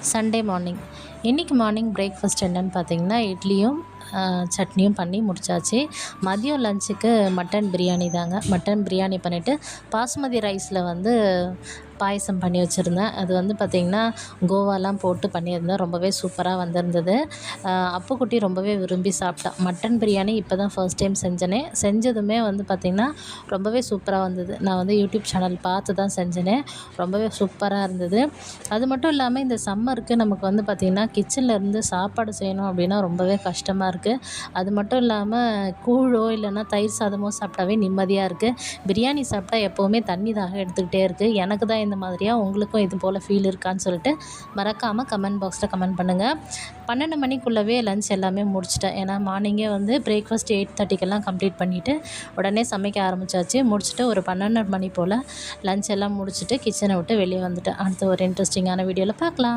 Sunday morning. இன்றைக்கி morning breakfast என்னென்னு பார்த்தீங்கன்னா, இட்லியும் சட்னியும் பண்ணி முடிச்சாச்சு. மதியம் லஞ்சுக்கு மட்டன் பிரியாணி தாங்க. மட்டன் பிரியாணி பண்ணிவிட்டு பாஸ்மதி ரைஸில் வந்து பாயசம் பண்ணி வச்சுருந்தேன். அது வந்து பார்த்திங்கன்னா கோவாலாம் போட்டு பண்ணியிருந்தேன். ரொம்பவே சூப்பராக வந்திருந்தது. அப்புக்குட்டி ரொம்பவே விரும்பி சாப்பிட்டா. மட்டன் பிரியாணி இப்போ தான் ஃபர்ஸ்ட் டைம் செஞ்சேனே. செஞ்சதுமே வந்து பார்த்திங்கன்னா ரொம்பவே சூப்பராக வந்தது. நான் வந்து யூடியூப் சேனல் பார்த்து தான் செஞ்சேனே. ரொம்பவே சூப்பராக இருந்தது. அது மட்டும் இல்லாமல் இந்த சம்மருக்கு நமக்கு வந்து பார்த்திங்கன்னா கிச்சனில் இருந்து சாப்பாடு செய்யணும் அப்படின்னா ரொம்பவே கஷ்டமாக இருக்குது. அது மட்டும் இல்லாமல் கூழோ இல்லைன்னா தயிர் சாதமோ சாப்பிட்டாவே நிம்மதியாக இருக்குது. பிரியாணி சாப்பிட்டா எப்போவுமே தண்ணி தாகம் எடுத்துக்கிட்டே இருக்குது. எனக்கு தான் இந்த மாதிரியா, உங்களுக்கும் இது போல் ஃபீல் இருக்கான்னு சொல்லிட்டு மறக்காமல் கமெண்ட் பாக்ஸில் கமெண்ட் பண்ணுங்கள். 12 மணிக்குள்ளவே லஞ்ச் எல்லாமே முடிச்சிட்டேன். ஏன்னா மார்னிங்கே வந்து பிரேக்ஃபாஸ்ட் 8:30க்கெல்லாம் கம்ப்ளீட் பண்ணிவிட்டு உடனே சமைக்க ஆரம்பித்தாச்சு. முடிச்சுட்டு ஒரு 12 மணி போல் லஞ்ச் எல்லாம் முடிச்சுட்டு கிச்சனை விட்டு வெளியே வந்துட்டேன். அடுத்த ஒரு இன்ட்ரெஸ்டிங்கான வீடியோவில் பார்க்கலாம்.